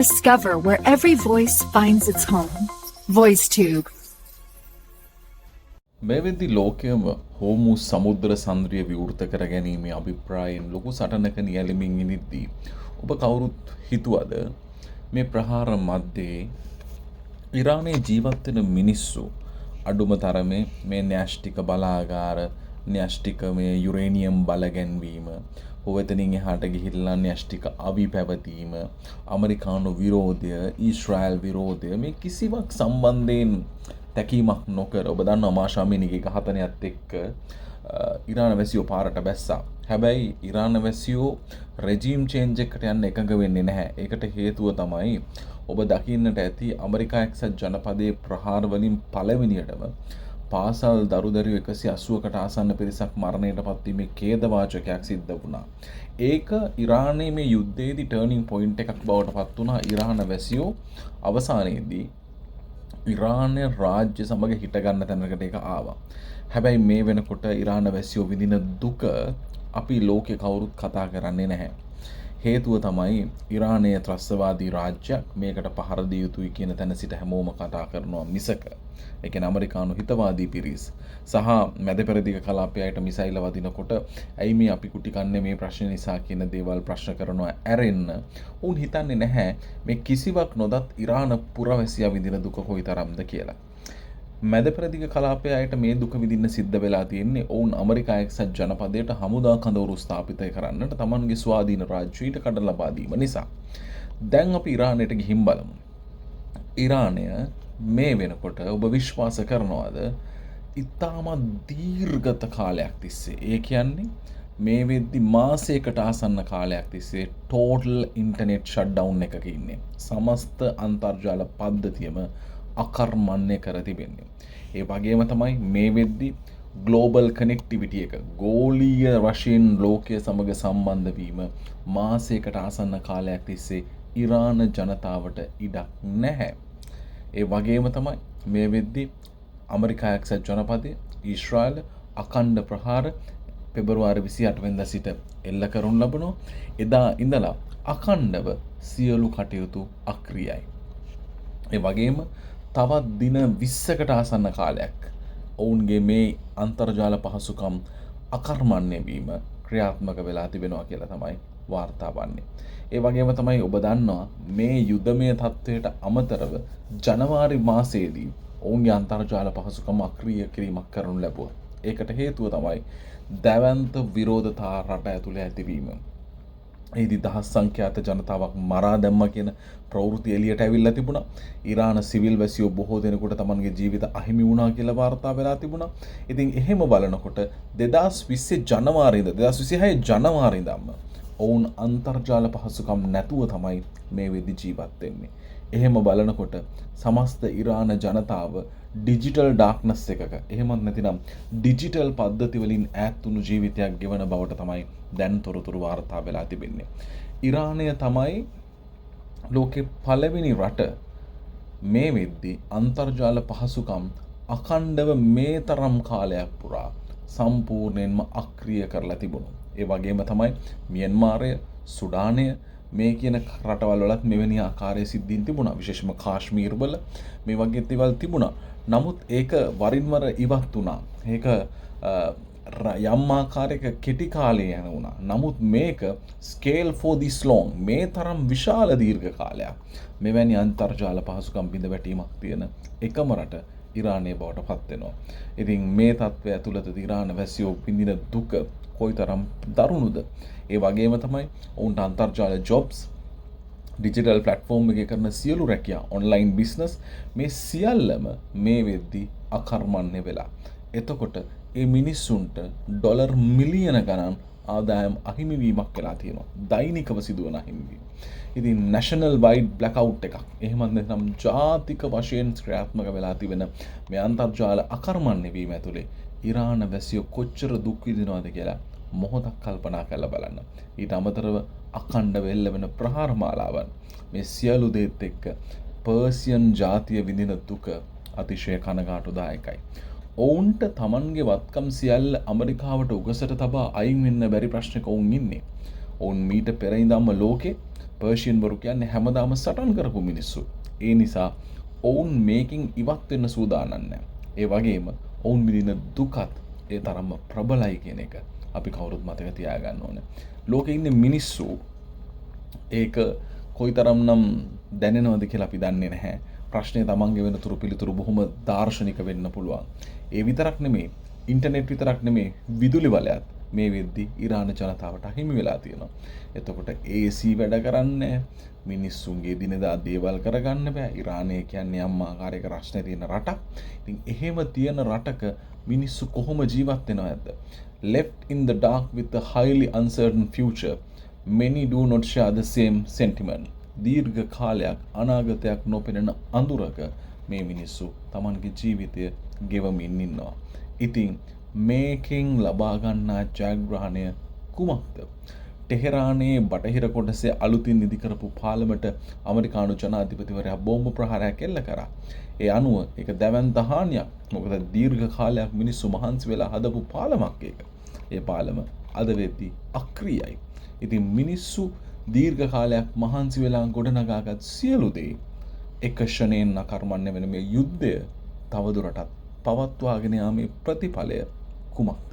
Discover where every voice finds its home. VoiceTube. මේ වෙද්දි ලෝකයම හෝමු සමුද්‍ර සන්ද්‍රිය විවෘත කර ගැනීමේ අභිප්‍රායෙන් ලොකු සටනක නියැලෙමින් ඉනිද්දී ඔබ කවුරුත් හිතුවද මේ ප්‍රහාර මැද්දේ ඉරානයේ ජීවත් වෙන මිනිස්සු අඩුම තරමේ මේ න්‍යෂ්ටික බලාගාර න්‍යෂ්ටික මේ යුරේනියම් බලගැන්වීම ඔවතනින් එහාට ගිහිල්ලා න්‍යෂ්ටික අවි පැවතීම ඇමරිකානු විරෝධය ඊශ්‍රායල් විරෝධය මේ කිසිවක් සම්බන්ධයෙන් තැකීමක් නොකර ඔබ දන්නවා මාෂාමිනිගේ ඝාතනයත් එක්ක ඉරාන වැසියෝ පාරට බැස්සා. හැබැයි ඉරාන වැසියෝ රෙජීම් චේන්ජ් එකකට යන්න එකඟ වෙන්නේ නැහැ. ඒකට හේතුව තමයි ඔබ දකින්නට ඇති ඇමරිකා එක්සත් ජනපදයේ ප්‍රහාර වලින් පළවෙනියටම පාසල් දරුදරියෝ 180කට ආසන්න පිරිසක් මරණයට පත්වීමේ ඛේදවාචකයක් සිද්ධ වුණා. ඒක ඉරානයේ මේ යුද්ධයේදී ටර්නින් පොයින්ට් එකක් බවට පත් වුණා. ඉරාන වැසියෝ අවසානයේදී ඉරානය රාජ්‍ය සමග හිට ගන්න තැනකට ඒක ආවා. හැබැයි මේ වෙනකොට ඉරාන වැසියෝ විඳින දුක අපි ලෝකේ කවුරුත් කතා කරන්නේ නැහැ. හේතුව තමයි ඉරානයේ ත්‍රස්තවාදී රාජ්‍යයක් මේකට පහර දිය යුතුයි කියන තැන සිට හැමෝම කතා කරනවා මිසක ඒ කියන්නේ ඇමරිකානු හිතවාදී පිරිස් සහ මැද පෙරදිග කලාපයට මිසයිල වදිනකොට ඇයි මේ අපි කුටි කන්නේ මේ ප්‍රශ්න නිසා කියන දේවල් ප්‍රශ්න කරනවා ඇරෙන්න උන් හිතන්නේ නැහැ මේ කිසිවක් නොදත් ඉරාන පුරවැසියා විඳින දුක කොයිතරම්ද කියලා. මැද පෙරදිග කලාපයට මේ දුක විඳින්න සිද්ධ වෙලා තියෙන්නේ ඔවුන් ඇමරිකා එක්සත් ජනපදයට හමුදා කඳවුරු ස්ථාපිත කරන්නට තමන්ගේ ස්වාධීන රාජ්‍යයට කඩ ලබා දීම නිසා. දැන් අපි ඉරානයට ගිහින් බලමු. ඉරානය මේ වෙනකොට ඔබ විශ්වාස කරනවාද ඉතාමත් දීර්ඝත කාලයක් තිස්සේ ඒ කියන්නේ මේ වෙද්දි මාසයකට ආසන්න කාලයක් තිස්සේ ටෝටල් ඉන්ටර්නෙට් ෂට්ඩවුන් එකක ඉන්නේ. සමස්ත අන්තර්ජාල පද්ධතියම අකර්මණ්‍ය කර තිබෙන්නේ. ඒ වගේම තමයි මේ වෙද්දි ග්ලෝබල් කනෙක්ටිවිටි එක ගෝලීය වශයෙන් ලෝකයේ සමග සම්බන්ධ වීම මාසයකට ආසන්න කාලයක් තිස්සේ ඉරාන ජනතාවට ඉඩක් නැහැ. ඒ වගේම තමයි මේ වෙද්දි ඇමරිකා එක්සත් ජනපදයේ ඊශ්‍රායල අඛණ්ඩ ප්‍රහාර පෙබරවාරි 28 වෙනිදා සිට එල්ල කරනු ලබනවා. එදා ඉඳලා අඛණ්ඩව සියලු කටයුතු අක්‍රියයි. ඒ වගේම තවත් දින 20කට ආසන්න කාලයක් ඔවුන්ගේ මේ අන්තර්ජාල පහසුකම් අකර්මණ්‍ය වීම ක්‍රියාත්මක වෙලා තිබෙනවා කියලා තමයි වාර්තා වන්නේ. ඒ වගේම තමයි ඔබ දන්නවා මේ යුද්ධමය තත්ත්වයට අමතරව ජනවාරි මාසයේදී ඔවුන්ගේ අන්තර්ජාල පහසුකම් අක්‍රිය කිරීමක් කරනු ලැබුවා. ඒකට හේතුව තමයි දැවැන්ත විරෝධතා රට ඇතුළේ ඇතිවීම. ඒදි දහස් සංඛ්‍යාත ජනතාවක් මරා දැම්ම කියන ප්‍රවෘත්ති එළියට ඇවිල්ලා තිබුණා. ඉරාන සිවිල් වැසියෝ බොහෝ දෙනෙකුට තමන්ගේ ජීවිත අහිමි වුණා කියලා වාර්තා වෙලා තිබුණා. ඉතින් එහෙම බලනකොට 2020 ජනවාරියේ 2026 ජනවාරියේ ඉඳන්ම ඔවුන් අන්තර්ජාල පහසුකම් නැතුව තමයි මේ වෙද්දි ජීවත් වෙන්නේ. එහෙම බලනකොට සමස්ත ඉරාන ජනතාව ඩිජිටල් ඩාර්ක්නස් එකක එහෙමත් නැතිනම් ඩිජිටල් පද්ධති වලින් ඈත් වුණු ජීවිතයක් ගෙවන බවට තමයි දැන් තොරතුරු වාර්තා වෙලා තිබෙන්නේ. ඉරානය තමයි ලෝකේ පළවෙනි රට මේ වෙද්දි අන්තර්ජාල පහසුකම් අඛණ්ඩව මේ තරම් කාලයක් පුරා සම්පූර්ණයෙන්ම අක්‍රිය කරලා තිබුණා. ඒ වගේම තමයි මියන්මාරය, සුඩානය මේ කියන රටවල් වලත් මෙවැනි ආකාරයේ සිද්ධීන් තිබුණා. විශේෂයෙන්ම කාශ්මීර් වල මේ වගේ දේවල් තිබුණා. නමුත් ඒක වරින් වර ඉවත් වුණා. ඒක යම් ආකාරයක කෙටි කාලේ යන වුණා. නමුත් මේක scale for this long මේ තරම් විශාල දීර්ඝ කාලයක් මෙවැනි අන්තර්ජාල පහසුකම් බිඳ වැටීමක් තියෙන එකම රට ඉරානය බවට පත් වෙනවා. ඉතින් මේ තත්ත්වය ඇතුළත ඉරාන වැසියෝ විඳින දුක කොයිතරම් දරුණුද? ඒ වගේම තමයි ඔවුන්ට අන්තර්ජාල ජොබ්ස් ඩිජිටල් ප්ලැට්ෆෝම් එකේ කරන සියලු රැකියා ඔන්ලයින් බිස්නස් මේ සියල්ලම මේ වෙද්දි අකර්මණ්‍ය වෙලා. එතකොට ඒ මිනිස්සුන්ට ඩොලර් මිලියන ගණන් ආදායම් අහිමිවීමක් වෙලා තියෙනවා. දෛනිකව සිදුවන අහිමිවීම. ඉතින් නැෂනල් වයිඩ් බ්ලැක්අවුට් එකක් එහෙමත් නැත්නම් ජාතික වශයෙන් ක්‍රියාත්මක වෙලා තිබෙන මේ අන්තර්ජාල අකර්මණ්‍ය වීම ඇතුලේ ඉරාන වැසියෝ කොච්චර දුක් විඳිනවද කියලා මොහොතක් කල්පනා කරලා බලන්න. ඊට අමතරව අඛණ්ඩව එල්ලවෙන ප්‍රහාර මාලාවන් මේ සියලු දේත් එක්ක පර්සියන් ජාතිය විඳින දුක අතිශය කනගාටුදායකයි. ඔවුන්ට තමන්ගේ වත්කම් සියල්ල ඇමරිකාවට උගසට තබා අයින් වෙන්න බැරි ප්‍රශ්නක ඔවුන් ඉන්නේ. ඔවුන් මීට පෙර ඉඳන්ම ලෝකේ පර්ෂියන් වරු කියන්නේ හැමදාම සටන් කරපු මිනිස්සු. ඒ නිසා ඔවුන් මේකින් ඉවත් වෙන්න සූදානම් නැහැ. ඒ වගේම ඔවුන් විඳින දුකත් ඒ තරම්ම ප්‍රබලයි කියන එක අපි කවුරුත් මතක තියාගන්න ඕනේ. ලෝකේ ඉන්න මිනිස්සු ඒක කොයිතරම්නම් දැනෙනවද කියලා අපි දන්නේ නැහැ. ප්‍රශ්නේ තමන්ගේ වෙන තුරු පිළිතුරු බොහොම දාර්ශනික වෙන්න පුළුවන්. ඒ විතරක් නෙමෙයි, ඉන්ටර්නෙට් විතරක් නෙමෙයි, විදුලි වලයත් මේ වෙද්දි ඉරාන ජනතාවට අහිමි වෙලා තියෙනවා. එතකොට AC වැඩ කරන්නේ මිනිස්සුන්ගේ දිනදා දේවල් කරගන්න බෑ. ඉරානය කියන්නේ අම්මාකාරයක රස්නේ තියෙන රටක්. ඉතින් එහෙම තියෙන රටක මිනිස්සු කොහොම ජීවත් වෙනවද? Left in the dark with a highly uncertain future, many do not share the same sentiment. දීර්ඝ කාලයක් අනාගතයක් නොපෙනෙන අඳුරක මේ මිනිස්සු තමන්ගේ ජීවිතය ගෙවමින් ඉන්නවා. ඉතින් මේකෙන් ලබා ගන්නා ජයග්‍රහණය කුමක්ද? ටෙහෙරානයේ බටහිර කොටසේ අලුතින් ඉදි කරපු පාලමට ඇමරිකානු ජනාධිපතිවරයා බෝම්බ ප්‍රහාරයක් එල්ල කරා. ඒ අනුව ඒක දැවැන්ත හානියක්. මොකද දීර්ඝ කාලයක් මිනිස්සු මහන්සි වෙලා හදපු පාලමක් ඒක. ඒ පාලම අද වෙද්දී අක්‍රියයි. ඉතින් මිනිස්සු දීර්ඝ කාලයක් මහන්සි වෙලා ගොඩනගාගත් සියලු දේ එක ක්ෂණයෙන් අකර්මණ්‍ය වෙන මේ යුද්ධය තවදුරටත් පවත්වාගෙන යාමේ ප්‍රතිඵලය කුමක්ද?